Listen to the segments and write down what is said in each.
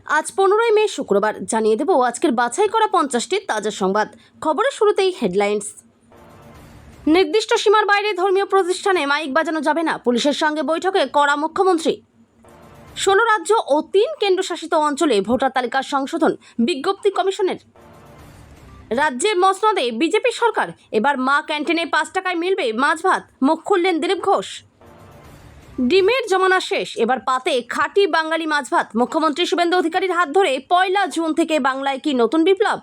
আজ 15ই মে শুক্রবার জানিয়ে দেব আজকের বাছাই করা 50টি তাজা সংবাদ। খবরের শুরুতেই হেডলাইন্স। নির্দিষ্ট সীমার বাইরে ধর্মীয় প্রতিষ্ঠানে মাইক বাজানো যাবে না, পুলিশের সঙ্গে বৈঠকে কড়া মুখ্যমন্ত্রী। 16 রাজ্য ও 3 কেন্দ্রশাসিত অঞ্চলে ভোটার তালিকা সংশোধন, বিজ্ঞপ্তি কমিশনের। রাজ্যের মসনদে বিজেপি সরকার, এবার মা ক্যান্টিনে 5 টাকায় মিলবে মাছ ভাত, মুখ খুললেন দিলীপ ঘোষ। ডিমের জমানা শেষ, এবার পাতে খাঁটি বাঙালি মাছ ভাত, মুখ্যমন্ত্রী শুভেন্দু অধিকারীর হাত ধরে 1 জুন থেকে বাংলায় কি নতুন বিপ্লব।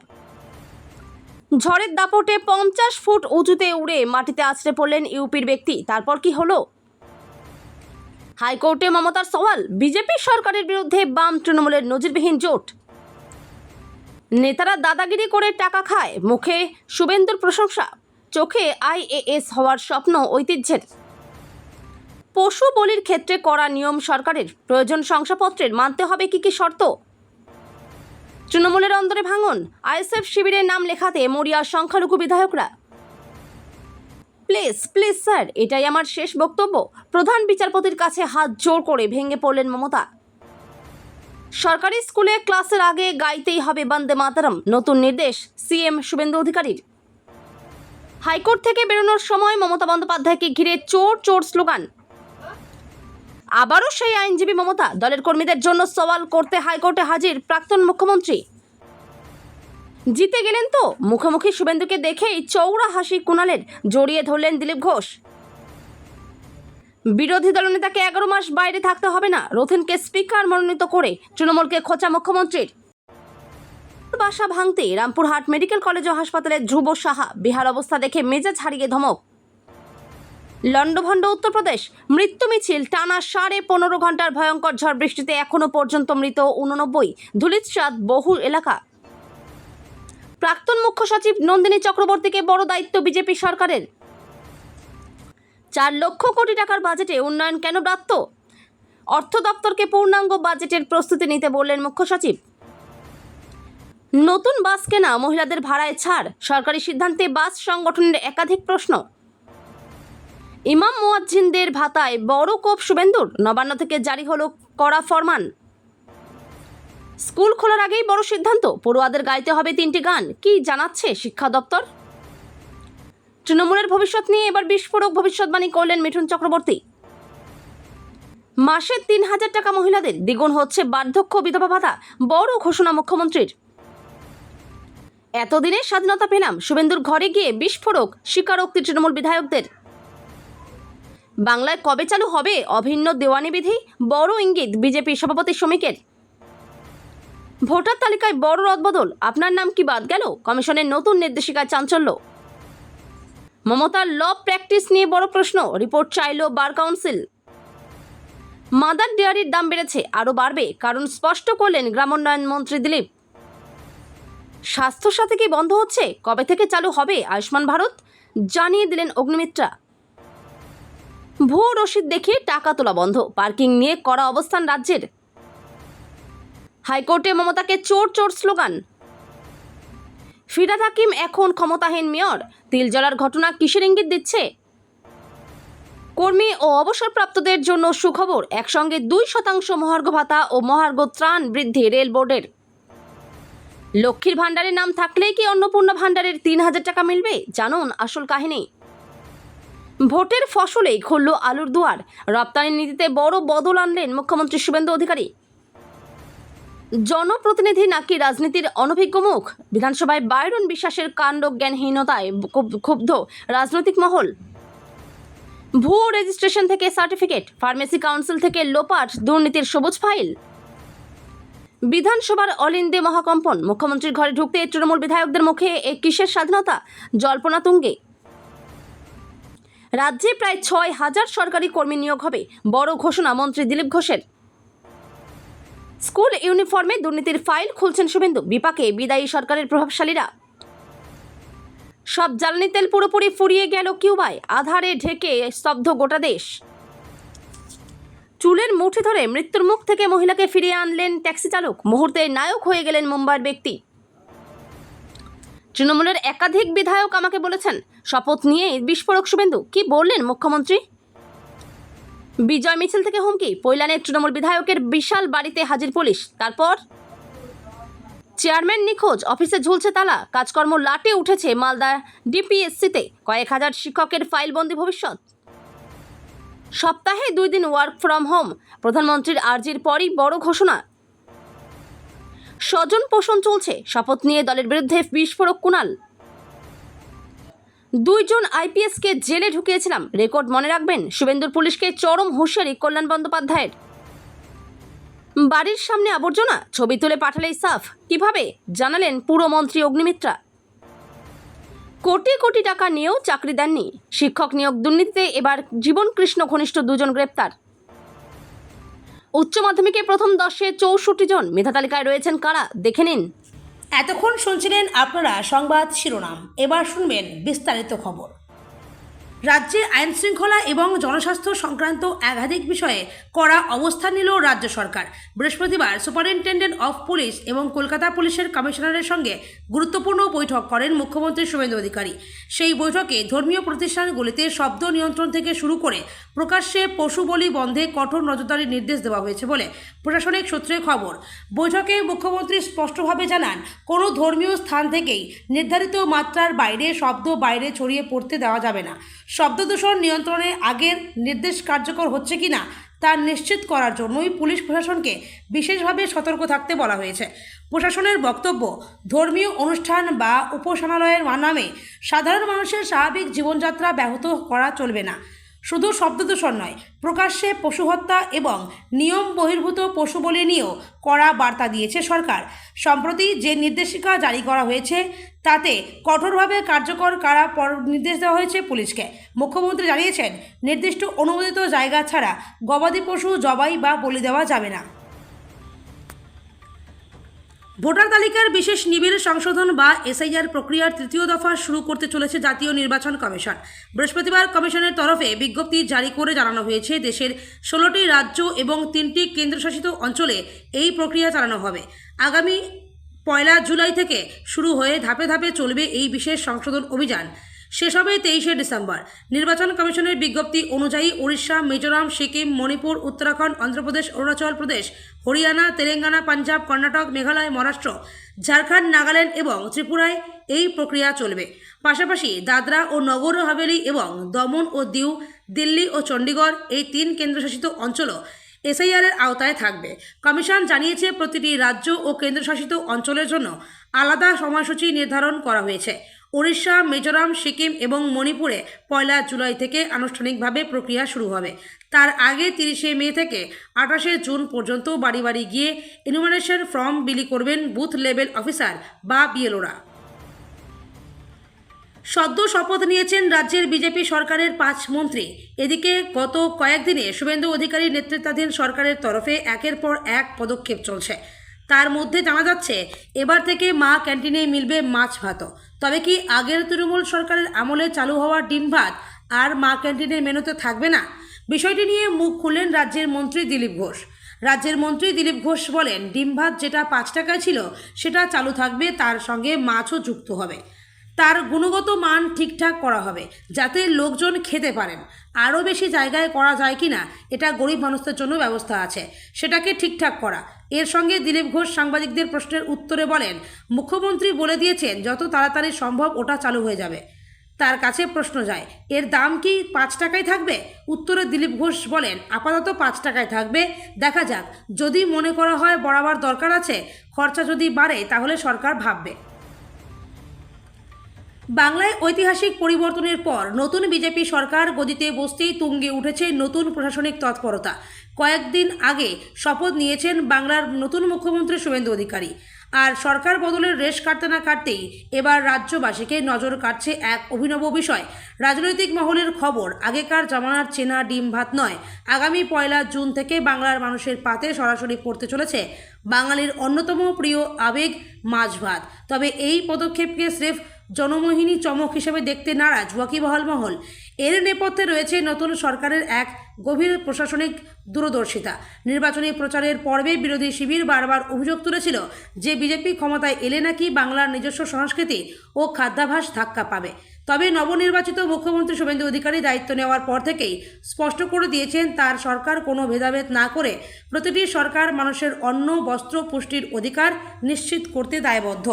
ঝড়ের দাপটে 50 ফুট উঁচুতে উড়ে মাটিতে আছড়ে পড়লেন ইউপির ব্যক্তি, তারপর কি হলো? হাইকোর্টে মমতার সওয়াল, বিজেপি সরকারের বিরুদ্ধে বাম তৃণমূলের নজিরবিহীন জোট। নেতারা দাদাগিরি করে টাকা খায়, মুখে শুভেন্দুর প্রশংসা, চোখে IAS হওয়ার স্বপ্ন ঐতিহ্যের। পশু বলির ক্ষেত্রে কড়া নিয়ম সরকারের, প্রয়োজন শংসাপত্রের, মানতে হবে কি কি শর্ত। তৃণমূলের অন্দরে ভাঙন, ISF শিবিরের নাম লেখাতে মরিয়া সংখ্যালঘু বিধায়করা। প্লিজ প্লিজ স্যার, এটাই আমার শেষ বক্তব্য, প্রধান বিচারপতির কাছে হাত জোর করে ভেঙে পড়লেন মমতা। সরকারি স্কুলে ক্লাসের আগে গাইতেই হবে বন্দে মাতরম, নতুন নির্দেশ CM শুভেন্দু অধিকারীর। হাইকোর্ট থেকে বেরোনোর সময় মমতা বন্দ্যোপাধ্যায়কে ঘিরে চোর চোর স্লোগান। আবারও সেই আইনজীবী মমতা, দলের কর্মীদের জন্য সওয়াল করতে হাইকোর্টে হাজির প্রাক্তন মুখ্যমন্ত্রী। জিতে গেলেন তো, মুখোমুখি শুভেন্দুকে দেখেই চৌড়া হাসি কুণালের, জড়িয়ে ধরলেন দিলীপ ঘোষ। বিরোধী দলনেতাকে 11 মাস বাইরে থাকতে হবে না, রথিনকে স্পিকার মনোনীত করে তৃণমূলকে খোঁচা মুখ্যমন্ত্রীর। বাসা ভাঙতে রামপুরহাট মেডিকেল কলেজ ও হাসপাতালে ধ্রুব সাহা, বিহার অবস্থা দেখে মেজাজ হারিয়ে ধমক। লন্ডভন্ড উত্তরপ্রদেশ, মৃত্যু মিছিল, টানা 15.5 ঘন্টার ভয়ঙ্কর ঝড় বৃষ্টিতে এখনো পর্যন্ত মৃত 89, ধুলিচ্ছাদ বহু এলাকা। প্রাক্তন মুখ্য সচিব নন্দিনী চক্রবর্তীকে বড় দায়িত্ব বিজেপি সরকারের। 4 লক্ষ কোটি টাকার বাজেটে উন্নয়ন কেন ব্যর্থ? অর্থ দপ্তরকে পূর্ণাঙ্গ বাজেটের প্রস্তুতি নিতে বললেন মুখ্য সচিব। নতুন বাস কেনা, মহিলাদের ভাড়ায় ছাড়, সরকারি সিদ্ধান্তে বাস সংগঠনের একাধিক প্রশ্ন। ইমাম মুয়াজ্জিনদের ভাতায় বড় কোপ শুভেন্দুর, নবান্ন থেকে জারি হলো কড়া ফরমান। স্কুল খোলার আগেই বড় সিদ্ধান্ত, পড়ুয়াদের গাইতে হবে 3টি গান, কি জানাচ্ছে শিক্ষা দপ্তর। তৃণমূলের ভবিষ্যৎ নিয়ে এবার বিস্ফোরক ভবিষ্যৎবাণী করলেন মিঠুন চক্রবর্তী। মাসে 3000 টাকা মহিলাদের, দ্বিগুণ হচ্ছে বার্ধক্য বিধবা ভাতা, বড় ঘোষণা মুখ্যমন্ত্রীর। এতদিনে স্বাধীনতা পেলাম, শুভেন্দুর ঘরে গিয়ে বিস্ফোরক স্বীকারোক্তি তৃণমূল বিধায়কদের। বাংলায় কবে চালু হবে অভিন্ন দেওয়ানি বিধি, বড় ইঙ্গিত বিজেপি সভাপতি শ্রমিকের। ভোটার তালিকায় বড় রদবদল, আপনার নাম কি বাদ গেল, কমিশনের নতুন নির্দেশিকায় চাঞ্চল্য। মমতার ল প্র্যাকটিস নিয়ে বড় প্রশ্ন, রিপোর্ট চাইল বার কাউন্সিল। মাদার ডেয়ারির দাম বেড়েছে, আরও বাড়বে, কারণ স্পষ্ট করলেন গ্রামোন্নয়ন মন্ত্রী দিলীপ। স্বাস্থ্যসাথী কি বন্ধ হচ্ছে, কবে থেকে চালু হবে আয়ুষ্মান ভারত, জানিয়ে দিলেন অগ্নিমিত্রা। ভুয়ো রসিদ দেখিয়ে টাকা তোলা বন্ধ, পার্কিং নিয়ে কড়া অবস্থান রাজ্যের। হাইকোর্টে মমতাকে চোর চোর স্লোগান। ফিরহাদ হাকিম এখন ক্ষমতাহীন মেয়র, তিলজলার ঘটনা কিসের ইঙ্গিত দিচ্ছে? কর্মী ও অবসরপ্রাপ্তদের জন্য সুখবর, একসঙ্গে 2% মহার্ঘ ভাতা ও মহার্ঘ ত্রাণ বৃদ্ধি রেল বোর্ডের। লক্ষ্মীর ভাণ্ডারের নাম থাকলেই কি অন্নপূর্ণা ভাণ্ডারের 3000 টাকা মিলবে, জানুন আসল কাহিনী। ভোটের ফসলেই খুলল আলুর দুয়ার, রপ্তানি নীতিতে বড় বদল আনলেন মুখ্যমন্ত্রী শুভেন্দু অধিকারী। জনপ্রতিনিধি নাকি রাজনীতির অনভিজ্ঞ মুখ, বিধানসভায় বাইরন বিশ্বাসের কাণ্ডজ্ঞানহীনতায় ক্ষুব্ধ রাজনৈতিক মহল। ভুয়ো রেজিস্ট্রেশন থেকে সার্টিফিকেট, ফার্মেসি কাউন্সিল থেকে লোপাট দুর্নীতির সবুজ ফাইল। বিধানসভার অল ইন্ডিয়া মহাকম্পন, মুখ্যমন্ত্রীর ঘরে ঢুকতে তৃণমূল বিধায়কদের মুখে এ কিসের স্বাধীনতা, জল্পনা তুঙ্গে। রাজ্যে প্রায় 6000 সরকারি কর্মী নিয়োগ হবে, বড় ঘোষণা মন্ত্রী দিলীপ ঘোষের। স্কুল ইউনিফর্মে দুর্নীতির ফাইল খুলছেন শুভেন্দু, বিপাকে বিদায়ী সরকারের প্রভাবশালীরা। সব জ্বালানি তেল পুরোপুরি ফুরিয়ে গেল কিউবায়, আধারে ঢেকে স্তব্ধ গোটা দেশ। চুলের মুঠি ধরে মৃত্যুর মুখ থেকে মহিলাকে ফিরিয়ে আনলেন ট্যাক্সি চালক, মুহূর্তে নায়ক হয়ে গেলেন মুম্বাইয়ের ব্যক্তি। তৃণমূলের একাধিক বিধায়ক আমাকে বলেছেন, শপথ নিয়ে বিস্ফোরক শুভেন্দু, কি বললেন মুখ্যমন্ত্রী? বিজয় মিছিল থেকে হুমকি, পৈলানের তৃণমূল বিধায়কের বিশাল বাড়িতে হাজির পুলিশ, তারপর চেয়ারম্যান নিখোঁজ, অফিসে ঝুলছে তালা, কাজকর্ম লাটে উঠেছে মালদা ডিপিএসসিতে, কয়েক হাজার শিক্ষকের ফাইলবন্দি ভবিষ্যৎ। সপ্তাহে 2 দিন ওয়ার্ক ফ্রম হোম, প্রধানমন্ত্রীর আর্জির পরই বড় ঘোষণা। স্বজন পোষণ চলছে, শপথ নিয়ে দলের বিরুদ্ধে বিস্ফোরক কুণাল। 2 জন আইপিএসকে জেলে ঢুকিয়েছিলাম, রেকর্ড মনে রাখবেন, শুভেন্দুর পুলিশকে চরম হুঁশিয়ারি কল্যাণ বন্দ্যোপাধ্যায়ের। বাড়ির সামনে আবর্জনা, ছবি তুলে পাঠালেই সাফ, কিভাবে জানালেন পুরমন্ত্রী অগ্নিমিত্রা। কোটি কোটি টাকা নিয়েও চাকরি দেননি, শিক্ষক নিয়োগ দুর্নীতিতে এবার জীবন কৃষ্ণ ঘনিষ্ঠ 2 জন গ্রেপ্তার। উচ্চ মাধ্যমিকে প্রথম 10-এ 64 জন, মেধা তালিকায় রয়েছেন কারা, দেখে নিন। এতক্ষণ শুনছিলেন আপনারা সংবাদ শিরোনাম, এবার শুনবেন বিস্তারিত খবর। রাজ্যে আইন শৃঙ্খলা এবং জনস্বাস্থ্য সংক্রান্ত একাধিক বিষয়ে কড়া অবস্থান নিল রাজ্য সরকার। বৃহস্পতিবার সুপারিনটেন্ডেন্ট অফ পুলিশ এবং কলকাতা পুলিশের কমিশনারের সঙ্গে গুরুত্বপূর্ণ বৈঠক করেন মুখ্যমন্ত্রী শুভেন্দু অধিকারী। সেই বৈঠকে ধর্মীয় প্রতিষ্ঠানগুলিতে শব্দ নিয়ন্ত্রণ থেকে শুরু করে প্রকাশ্যে পশু বলি বন্ধে কঠোর নজরদারির নির্দেশ দেওয়া হয়েছে বলে প্রশাসনিক সূত্রে খবর। বৈঠকে মুখ্যমন্ত্রী স্পষ্টভাবে জানান, কোনো ধর্মীয় স্থান থেকেই নির্ধারিত মাত্রার বাইরে শব্দ বাইরে ছড়িয়ে পড়তে দেওয়া যাবে না। শব্দদূষণ নিয়ন্ত্রণে আগের নির্দেশ কার্যকর হচ্ছে কিনা তা নিশ্চিত করার জন্যই পুলিশ প্রশাসনকে বিশেষভাবে সতর্ক থাকতে বলা হয়েছে। প্রশাসনের বক্তব্য, ধর্মীয় অনুষ্ঠান বা উপাসনালয়ের নামে সাধারণ মানুষের স্বাভাবিক জীবনযাত্রা ব্যাহত করা চলবে না। শুধু শব্দদূষণ নয়, প্রকাশ্যে পশু হত্যা এবং নিয়ম বহির্ভূত পশু বলি নিয়েও কড়া বার্তা দিয়েছে সরকার। সম্প্রতি যে নির্দেশিকা জারি করা হয়েছে তাতে কঠোরভাবে কার্যকর করা নির্দেশ দেওয়া হয়েছে পুলিশকে। মুখ্যমন্ত্রী জানিয়েছেন, নির্দিষ্ট অনুমোদিত জায়গা ছাড়া গবাদি পশু জবাই বা বলি দেওয়া যাবে না। ভোটার তালিকার বিশেষ নিবিড় সংশোধন বা এসআইআর প্রক্রিয়ার 3য় দফা শুরু করতে চলেছে জাতীয় নির্বাচন কমিশন। বৃহস্পতিবার কমিশনের তরফে বিজ্ঞপ্তি জারি করে জানানো হয়েছে, দেশের 16টি রাজ্য এবং 3টি কেন্দ্রশাসিত অঞ্চলে এই প্রক্রিয়া চালানো হবে। আগামী 1 জুলাই থেকে শুরু হয়ে ধাপে ধাপে চলবে এই বিশেষ সংশোধন অভিযান। শেষ হবে 23শে ডিসেম্বর। নির্বাচন কমিশনের বিজ্ঞপ্তি অনুযায়ী ওড়িশা, মিজোরাম, সিকিম, মণিপুর, উত্তরাখণ্ড, অন্ধ্রপ্রদেশ, অরুণাচল প্রদেশ, হরিয়ানা, তেলেঙ্গানা, পাঞ্জাব, কর্ণাটক, মেঘালয়, মহারাষ্ট্র, ঝাড়খণ্ড, নাগাল্যান্ড এবং ত্রিপুরায় এই প্রক্রিয়া চলবে। পাশাপাশি দাদরা ও নগর হাভেলি এবং দমন ও দিউ, দিল্লি ও চণ্ডীগড় এই 3 কেন্দ্রশাসিত অঞ্চলও এসআইআরের আওতায় থাকবে। কমিশন জানিয়েছে, প্রতিটি রাজ্য ও কেন্দ্রশাসিত অঞ্চলের জন্য আলাদা সময়সূচি নির্ধারণ করা হয়েছে। ওড়িশা, মিজোরাম, সিকিম এবং মণিপুরে 1 জুলাই থেকে আনুষ্ঠানিকভাবে প্রক্রিয়া শুরু হবে। তার আগে 30শে মে থেকে 28শে জুন পর্যন্ত বাড়ি বাড়ি গিয়ে ইনুমারেশন ফর্ম বিলি করবেন বুথ লেভেল অফিসার বা বিএলওরা। সদ্য শপথ নিয়েছেন রাজ্যের বিজেপি সরকারের 5 মন্ত্রী। এদিকে গত কয়েকদিনে শুভেন্দু অধিকারীর নেতৃত্বাধীন সরকারের তরফে একের পর এক পদক্ষেপ চলছে। তার মধ্যে জানা যাচ্ছে, এবার থেকে মা ক্যান্টিনে মিলবে মাছ ভাতও। তবে কি আগের তৃণমূল সরকারের আমলে চালু হওয়া ডিম ভাত আর মা ক্যান্টিনের মেনুতে থাকবে না? বিষয়টি নিয়ে মুখ খুললেন রাজ্যের মন্ত্রী দিলীপ ঘোষ। রাজ্যের মন্ত্রী দিলীপ ঘোষ বলেন, ডিম ভাত যেটা 5 টাকায় ছিল সেটা চালু থাকবে, তার সঙ্গে মাছও যুক্ত হবে। তার গুণগত মান ঠিকঠাক করা হবে যাতে লোকজন খেতে পারেন। আরও বেশি জায়গায় করা যায় কি না, এটা গরিব মানুষদের জন্য ব্যবস্থা আছে, সেটাকে ঠিকঠাক করা। এর সঙ্গে দিলীপ ঘোষ সাংবাদিকদের প্রশ্নের উত্তরে বলেন, মুখ্যমন্ত্রী বলে দিয়েছেন যত তাড়াতাড়ি সম্ভব ওটা চালু হয়ে যাবে। তার কাছে প্রশ্ন যায়, এর দাম কি 5 টাকায় থাকবে? উত্তরে দিলীপ ঘোষ বলেন, আপাতত 5 টাকায় থাকবে, দেখা যাক, যদি মনে করা হয় বাড়াবার দরকার আছে, খরচা যদি বাড়ে তাহলে সরকার ভাববে। বাংলায় ঐতিহাসিক পরিবর্তনের পর নতুন বিজেপি সরকার গদিতে বসতেই তুঙ্গে উঠেছে নতুন প্রশাসনিক তৎপরতা। কয়েকদিন আগে শপথ নিয়েছেন বাংলার নতুন মুখ্যমন্ত্রী শুভেন্দু অধিকারী। আর সরকার বদলের রেশ কাটতে না কাটতেই এবার রাজ্যবাসীকে নজর কাটছে এক অভিনব বিষয়। রাজনৈতিক মহলের খবর, আগেকার জামানার চেনা ডিম ভাত নয়, আগামী 1 জুন থেকে বাংলার মানুষের পাতে সরাসরি পড়তে চলেছে বাঙালির অন্যতম প্রিয় আবেগ মাছ ভাত। তবে এই পদক্ষেপকে স্রেফ জনমোহিনী চমক হিসেবে দেখতে নারাজ ওয়াকিবহাল মহল। এর নেপথ্যে রয়েছে নতুন সরকারের এক গভীর প্রশাসনিক দূরদর্শিতা। নির্বাচনী প্রচারের পর্বে বিরোধী শিবির বারবার অভিযোগ তুলেছিল যে বিজেপি ক্ষমতায় এলে নাকি বাংলার নিজস্ব সংস্কৃতি ও খাদ্যাভ্যাস ধাক্কা পাবে। তবে নবনির্বাচিত মুখ্যমন্ত্রী শুভেন্দু অধিকারী দায়িত্ব নেওয়ার পর থেকেই স্পষ্ট করে দিয়েছেন তার সরকার কোনো ভেদাভেদ না করে প্রতিটি সরকার মানুষের অন্ন, বস্ত্র, পুষ্টির অধিকার নিশ্চিত করতে দায়বদ্ধ।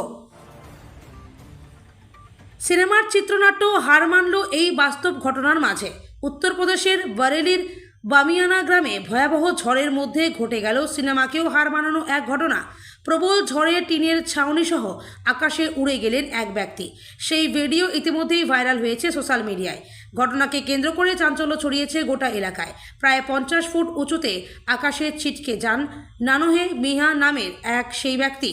সিনেমার চিত্রনাট্য হার মানল এই বাস্তব ঘটনার মাঝে। উত্তরপ্রদেশের বরেলির বামিয়ানা গ্রামে ভয়াবহ ঝড়ের মধ্যে ঘটে গেল সিনেমাকেও হার মানানো এক ঘটনা। প্রবল ঝড়ে টিনের ছাউনি সহ আকাশে উড়ে গেলেন এক ব্যক্তি। সেই ভিডিও ইতিমধ্যেই ভাইরাল হয়েছে সোশ্যাল মিডিয়ায়। ঘটনাকে কেন্দ্র করে চাঞ্চল্য ছড়িয়েছে গোটা এলাকায়। প্রায় 50 ফুট উঁচুতে আকাশে ছিটকে যান নানহে মিয়া নামের সেই ব্যক্তি।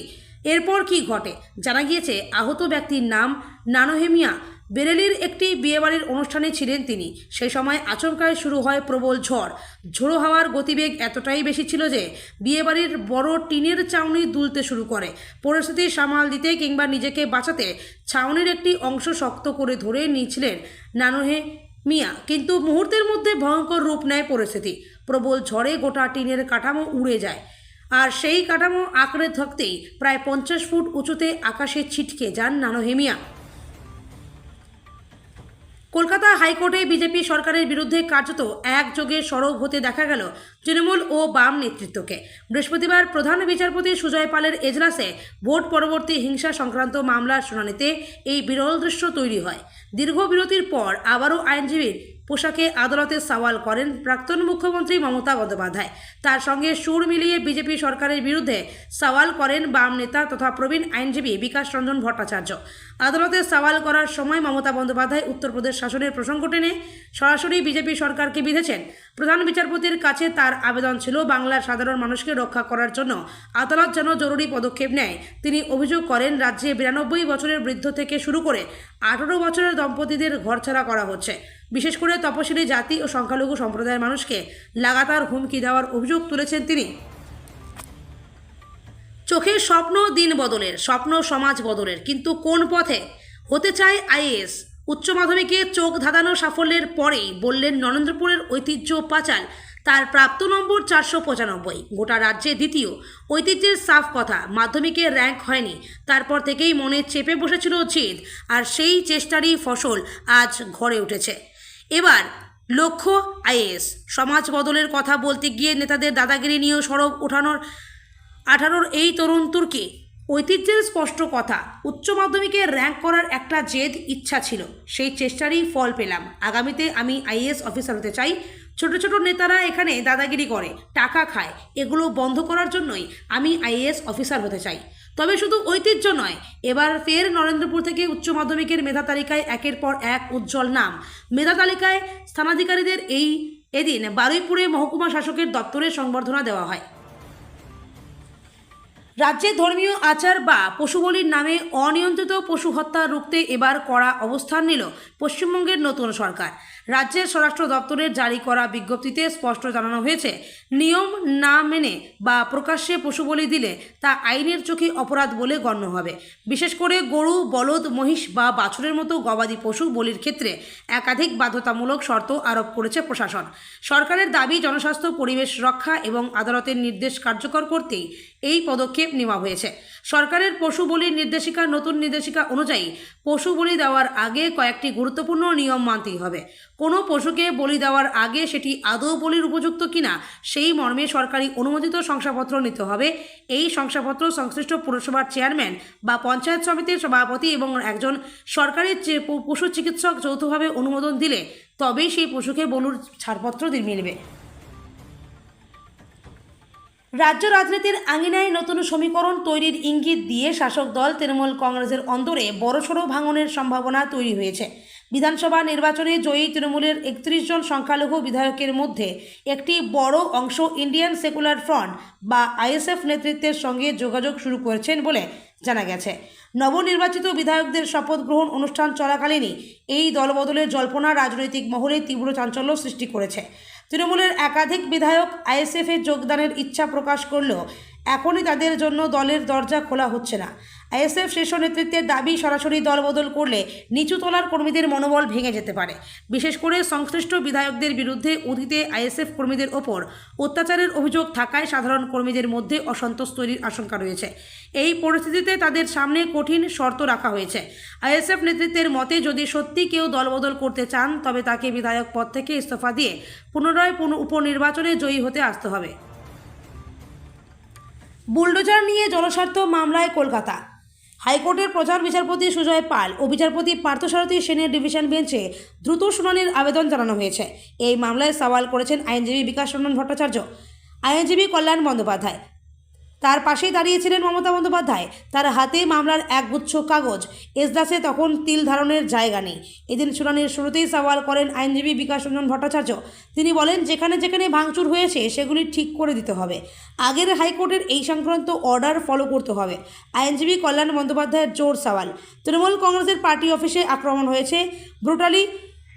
এরপর কি ঘটে জানা গিয়েছে, আহত ব্যক্তির নাম নানহে মিয়া। বেরেলির একটি বিয়েবাড়ির অনুষ্ঠানে ছিলেন তিনি। সেই সময় আচমকায় শুরু হয় প্রবল ঝড়। ঝোড়ো হাওয়ার গতিবেগ এতটাই বেশি ছিল যে বিয়েবাড়ির বড় টিনের ছাউনি দুলতে শুরু করে। পরিস্থিতি সামাল দিতে কিংবা নিজেকে বাঁচাতে ছাউনির একটি অংশ শক্ত করে ধরে নিয়েছিলেন নানহে মিয়া, কিন্তু মুহূর্তের মধ্যে ভয়ঙ্কর রূপ নেয় পরিস্থিতি। প্রবল ঝড়ে গোটা টিনের কাঠামো উড়ে যায়, আর সেই কাঠামো আঁকড়ে থাকতেই প্রায় 50 ফুট উঁচুতে আকাশে ছিটকে যান নানহে মিয়া। কলকাতা হাইকোর্টে বিজেপি সরকারের বিরুদ্ধে কার্যত একযোগে সরব হতে দেখা গেল তৃণমূল ও বাম নেতৃত্বকে। বৃহস্পতিবার প্রধান বিচারপতি সুজয় পালের এজলাসে ভোট পরবর্তী হিংসা সংক্রান্ত মামলার শুনানিতে এই বিরল দৃশ্য তৈরি হয়। দীর্ঘ বিরতির পর আবারও আইনজীবীর পোশাকে আদালতে সওয়াল করেন প্রাক্তন মুখ্যমন্ত্রী মমতা বন্দ্যোপাধ্যায়। তার সঙ্গে সুর মিলিয়ে বিজেপি সরকারের বিরুদ্ধে সওয়াল করেন বাম নেতা তথা প্রবীণ আইনজীবী বিকাশ রঞ্জন ভট্টাচার্য। আদালতে সওয়াল করার সময় মমতা বন্দ্যোপাধ্যায় উত্তরপ্রদেশ শাসনের প্রসঙ্গ টেনে সরাসরি বিজেপি সরকারকে বিঁধেছেন। প্রধান বিচারপতির কাছে তার আবেদন ছিল বাংলার সাধারণ মানুষকে রক্ষা করার জন্য আদালত যেন জরুরি পদক্ষেপ নেয়। তিনি অভিযোগ করেন, রাজ্যে 92 বছরের বৃদ্ধ থেকে শুরু করে 18 বছরের দম্পতিদের ঘরছাড়া করা হচ্ছে। বিশেষ করে তপশিলি জাতি ও সংখ্যালঘু সম্প্রদায়ের মানুষকে লাগাতার হুমকি দেওয়ার অভিযোগ তুলেছেন তিনি। চোখের স্বপ্ন দিন বদলের, স্বপ্ন সমাজ বদলের, কিন্তু কোন পথে? হতে চায় আইএএস। উচ্চ মাধ্যমিকে চোখ ধাঁধানো সাফল্যের পরেই বললেন নরেন্দ্রপুরের ঐতিহ্য পাঁচাল তার প্রাপ্ত নম্বর 495, গোটা রাজ্যে দ্বিতীয়। ঐতিহ্যের সাফ কথা, মাধ্যমিকে র্যাঙ্ক হয়নি, তারপর থেকেই মনে চেপে বসেছিল জেদ, আর সেই চেষ্টারই ফসল আজ ঘরে উঠেছে। এবার লক্ষ্য আইএএস। সমাজ বদলের কথা বলতে গিয়ে নেতাদের দাদাগিরি নিয়েও সরব 18 এই তরুণ তুর্কি। ঐতিহ্যের স্পষ্ট কথা, উচ্চ মাধ্যমিকে র্যাঙ্ক করার একটা জেদ, ইচ্ছা ছিল, সেই চেষ্টারই ফল পেলাম। আগামীতে আমি আইএএস অফিসার হতে চাই। ছোট ছোট নেতারা এখানে দাদাগিরি করে, টাকা খায়, এগুলো বন্ধ করার জন্যই আমি আইএএস অফিসার হতে চাই। তবে শুধু ঐতিহ্য নয়, এবার ফের নরেন্দ্রপুর থেকে উচ্চ মাধ্যমিকের মেধা তালিকায় একের পর এক উজ্জ্বল নাম। মেধা তালিকায় স্থানাধিকারীদের এদিন বারুইপুরে মহকুমা শাসকের দপ্তরে সংবর্ধনা দেওয়া হয়। রাজ্যে ধর্মীয় আচার বা পশুবলির নামে অনিয়ন্ত্রিত পশু হত্যা রুখতে এবার কড়া অবস্থান নিল পশ্চিমবঙ্গের নতুন সরকার। রাজ্যের স্বরাষ্ট্র দপ্তরের জারি করা বিজ্ঞপ্তিতে স্পষ্ট জানানো হয়েছে, নিয়ম না মেনে বা প্রকাশ্যে পশু বলি দিলে তা আইনের চোখে অপরাধ বলে গণ্য হবে। বিশেষ করে গরু, বলদ, মহিষ বা বাছুরের মতো গবাদি পশু বলির ক্ষেত্রে একাধিক বাধ্যতামূলক শর্ত আরোপ করেছে প্রশাসন। সরকারের দাবি, জনস্বাস্থ্য, পরিবেশ রক্ষা এবং আদালতের নির্দেশ কার্যকর করতেই এই পদক্ষেপ নেওয়া হয়েছে। সরকারের পশু বলির নির্দেশিকা, নতুন নির্দেশিকা অনুযায়ী পশু বলি দেওয়ার আগে কয়েকটি গুরুত্বপূর্ণ নিয়ম মানতেই হবে। কোনো পশুকে বলি দেওয়ার আগে সেটি আদৌ বলির উপযুক্ত কিনা সেই মর্মে সরকারি অনুমোদিত শংসাপত্র নিতে হবে। এই শংসাপত্র সংশ্লিষ্ট পুরসভার চেয়ারম্যান বা পঞ্চায়েত সমিতির সভাপতি এবং একজন সরকারি পশু চিকিৎসক যৌথভাবে অনুমোদন দিলে তবেই সেই পশুকে বলুর ছাড়পত্র মিলবে। রাজ্য রাজনীতির আঙিনায় নতুন সমীকরণ তৈরির ইঙ্গিত দিয়ে শাসক দল তৃণমূল কংগ্রেসের অন্দরে বড়সড় ভাঙনের সম্ভাবনা তৈরি হয়েছে। বিধানসভা নির্বাচনে জয়ী তৃণমূলের 31 জন সংখ্যালঘু বিধায়কের মধ্যে একটি বড় অংশ ইন্ডিয়ান সেকুলার ফ্রন্ট বা আইএসএফ নেতৃত্বের সঙ্গে যোগাযোগ শুরু করেছেন বলে জানা গেছে। নবনির্বাচিত বিধায়কদের শপথ গ্রহণ অনুষ্ঠান চলাকালীনই এই দলবদলের জল্পনা রাজনৈতিক মহলে তীব্র চাঞ্চল্য সৃষ্টি করেছে। তৃণমূলের একাধিক বিধায়ক আইএসএফে যোগদানের ইচ্ছা প্রকাশ করলেও এখনই তাদের জন্য দলের দরজা খোলা হচ্ছে না। আইএসএফ শীর্ষ নেতৃত্বের দাবি, সরাসরি দলবদল করলে নিচু তলার কর্মীদের মনোবল ভেঙে যেতে পারে। বিশেষ করে সংশ্লিষ্ট বিধায়কদের বিরুদ্ধে অতীতে আইএসএফ কর্মীদের ওপর অত্যাচারের অভিযোগ থাকায় সাধারণ কর্মীদের মধ্যে অসন্তোষ তৈরির আশঙ্কা রয়েছে। এই পরিস্থিতিতে তাদের সামনে কঠিন শর্ত রাখা হয়েছে। আইএসএফ নেতৃত্বের মতে, যদি সত্যি কেউ দলবদল করতে চান তবে তাকে বিধায়ক পদ থেকে ইস্তফা দিয়ে পুনরায় উপনির্বাচনে জয়ী হতে আসতে হবে। বুলডোজার নিয়ে জনস্বার্থ মামলায় কলকাতা হাইকোর্টের প্রধান বিচারপতি সুজয় পাল ও বিচারপতি পার্থসারথী সেনের ডিভিশন বেঞ্চে দ্রুত শুনানির আবেদন জানানো হয়েছে। এই মামলায় সওয়াল করেছেন আইনজীবী বিকাশ রঞ্জন ভট্টাচার্য, আইনজীবী কল্যাণ বন্দ্যোপাধ্যায়। তার পাশেই দাঁড়িয়েছিলেন মমতা বন্দ্যোপাধ্যায়। তার হাতে মামলার একগুচ্ছ কাগজ, এজলাসে তখন তিল ধারণের জায়গা নেই। এদিন শুনানির শুরুতেই সওয়াল করেন আইনজীবী বিকাশ রঞ্জন ভট্টাচার্য। তিনি বলেন, যেখানে যেখানে ভাঙচুর হয়েছে সেগুলি ঠিক করে দিতে হবে। আগের হাইকোর্টের এই সংক্রান্ত অর্ডার ফলো করতে হবে। আইনজীবী কল্যাণ বন্দ্যোপাধ্যায়ের জোর সওয়াল, তৃণমূল কংগ্রেসের পার্টি অফিসে আক্রমণ হয়েছে, ব্রুটালি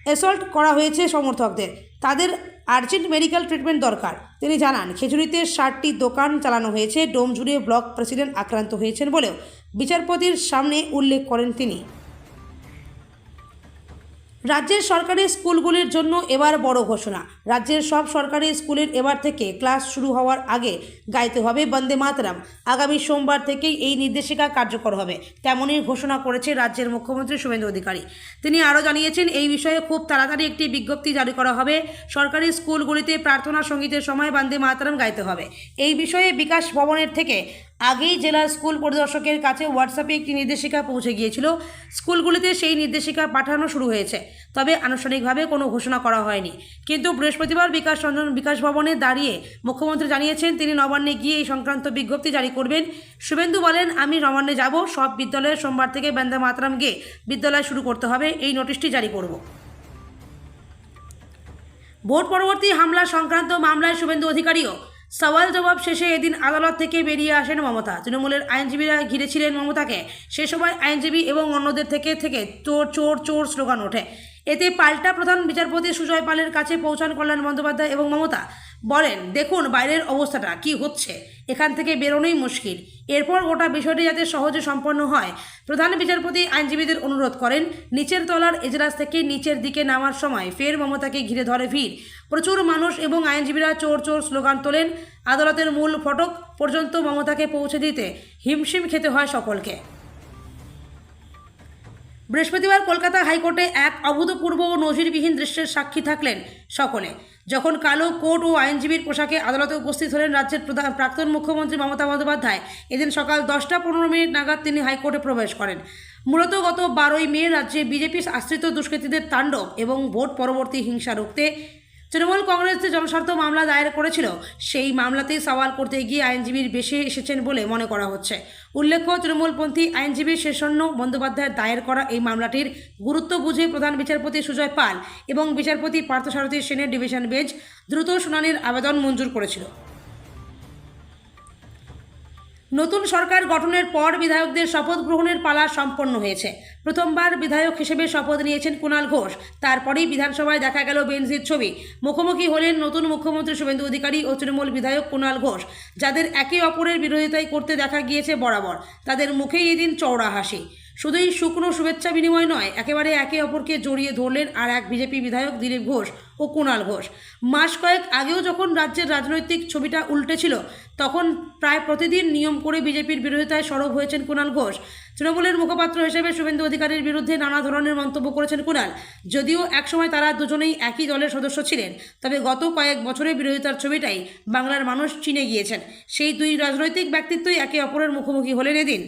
অ্যাসল্ট করা হয়েছে সমর্থকদের, তাদের আর্জেন্ট মেডিকেল ট্রিটমেন্ট দরকার। তিনি জানান, খেজুরিতে 60টি দোকান চালানো হয়েছে, ডোমজুড়ে ব্লক প্রেসিডেন্ট আক্রান্ত হয়েছেন বলেও বিচারপতির সামনে উল্লেখ করেন তিনি। রাজ্যের সরকারি স্কুলগুলির জন্য এবার বড় ঘোষণা। রাজ্যের সব সরকারি স্কুলের এবার থেকে ক্লাস শুরু হওয়ার আগে গাইতে হবে বন্দে মাতরম। আগামী সোমবার থেকেই এই নির্দেশিকা কার্যকর হবে, তেমনই ঘোষণা করেছে রাজ্যের মুখ্যমন্ত্রী শুভেন্দু অধিকারী। তিনি আরও জানিয়েছেন, এই বিষয়ে খুব তাড়াতাড়ি একটি বিজ্ঞপ্তি জারি করা হবে। সরকারি স্কুলগুলিতে প্রার্থনা সঙ্গীতের সময় বন্দে মাতরম গাইতে হবে। এই বিষয়ে বিকাশ ভবনের থেকে আগেই জেলা স্কুল পরিদর্শকের কাছে হোয়াটসঅ্যাপে একটি নির্দেশিকা পৌঁছে গিয়েছিল। স্কুলগুলিতে সেই নির্দেশিকা পাঠানো শুরু হয়েছে, তবে আনুষ্ঠানিকভাবে কোনো ঘোষণা করা হয়নি। কিন্তু বৃহস্পতিবার বিকাশ ভবনে দাঁড়িয়ে মুখ্যমন্ত্রী জানিয়েছেন, তিনি নবান্নে গিয়ে এই সংক্রান্ত বিজ্ঞপ্তি জারি করবেন। শুভেন্দু বলেন, আমি নবান্নে যাব, সব বিদ্যালয়ে সোমবার থেকে বন্দে মাতরম গেয়ে বিদ্যালয় শুরু করতে হবে, এই নোটিশটি জারি করব। ভোট পরবর্তী হামলা সংক্রান্ত মামলায় শুভেন্দু অধিকারীও সওয়াল জবাব শেষে এদিন আদালত থেকে বেরিয়ে আসেন মমতা। তৃণমূলের আইনজীবীরা ঘিরেছিলেন মমতাকে। সে সময় আইনজীবী এবং অন্যদের থেকে চোর চোর চোর স্লোগান ওঠে। এতে পাল্টা প্রধান বিচারপতি সুজয় পালের কাছে পৌঁছান কল্যাণ বন্দ্যোপাধ্যায় এবং মমতা। বলেন, দেখুন বাইরের অবস্থাটা কি হচ্ছে, এখান থেকে বেরোনোই মুশকিল। এরপর গোটা বিষয়টি যাতে সহজে সম্পন্ন হয়, প্রধান বিচারপতি আইনজীবীদের অনুরোধ করেন। নিচের তলার এজলাস থেকে নিচের দিকে নামার সময় ফের মমতাকে ঘিরে ধরে ভিড়। প্রচুর মানুষ এবং আইনজীবীরা চোর চোর স্লোগান তোলেন। আদালতের মূল ফটক পর্যন্ত মমতাকে পৌঁছে দিতে হিমশিম খেতে হয় সকলকে। বৃহস্পতিবার কলকাতা হাইকোর্টে এক অভূতপূর্ব ও নজিরবিহীন দৃশ্যের সাক্ষী থাকলেন সকলে, যখন কালো কোট ও আইনজীবীর পোশাকে আদালতে উপস্থিত হলেন রাজ্যের প্রাক্তন মুখ্যমন্ত্রী মমতা বন্দ্যোপাধ্যায়। এদিন সকাল 10:15 নাগাদ তিনি হাইকোর্টে প্রবেশ করেন। মূলত গত 12ই মে রাজ্যে বিজেপি আশ্রিত দুষ্কৃতীদের তাণ্ডব এবং ভোট পরবর্তী হিংসা রুখতে তৃণমূল কংগ্রেস যে জনস্বার্থ মামলা দায়ের করেছিল, সেই মামলাতেই সওয়াল করতে গিয়ে আইনজীবীর বেশি এসেছেন বলে মনে করা হচ্ছে। উল্লেখ্য, তৃণমূলপন্থী আইনজীবী শেষণ্য বন্দ্যোপাধ্যায়ের দায়ের করা এই মামলাটির গুরুত্ব বুঝে প্রধান বিচারপতি সুজয় পাল এবং বিচারপতি পার্থসারথী সেনের ডিভিশন বেঞ্চ দ্রুত শুনানির আবেদন মঞ্জুর করেছিল। নতুন সরকার গঠনের পর বিধায়কদের শপথ গ্রহণের পালা সম্পন্ন হয়েছে। প্রথমবার বিধায়ক হিসেবে শপথ নিয়েছেন কুণাল ঘোষ। তারপরেই বিধানসভায় দেখা গেল বেনজির ছবি। মুখোমুখি হলেন নতুন মুখ্যমন্ত্রী শুভেন্দু অধিকারী ও তৃণমূল বিধায়ক কুণাল ঘোষ, যাদের একে অপরের বিরোধিতাই করতে দেখা গিয়েছে বরাবর। তাদের মুখেই এদিন চওড়া হাসি। শুধুই শুকনো শুভেচ্ছা বিনিময় নয়, একেবারে একে অপরকে জড়িয়ে ধরলেন আর এক বিজেপি বিধায়ক দিলীপ ঘোষ ও কুণাল ঘোষ। মাস কয়েক আগেও যখন রাজ্যের রাজনৈতিক ছবিটা উল্টে ছিল, তখন প্রায় প্রতিদিন নিয়ম করে বিজেপির বিরোধিতায় সরব হয়েছেন কুণাল ঘোষ। তৃণমূলের মুখপাত্র হিসেবে শুভেন্দু অধিকারীর বিরুদ্ধে নানা ধরনের মন্তব্য করেছেন কুণাল। যদিও একসময় তারা দুজনেই একই দলের সদস্য ছিলেন, তবে গত কয়েক বছরের বিরোধিতার ছবিটাই বাংলার মানুষ চিনে গিয়েছেন। সেই দুই রাজনৈতিক ব্যক্তিত্বই একে অপরের মুখোমুখি হলেন এদিন।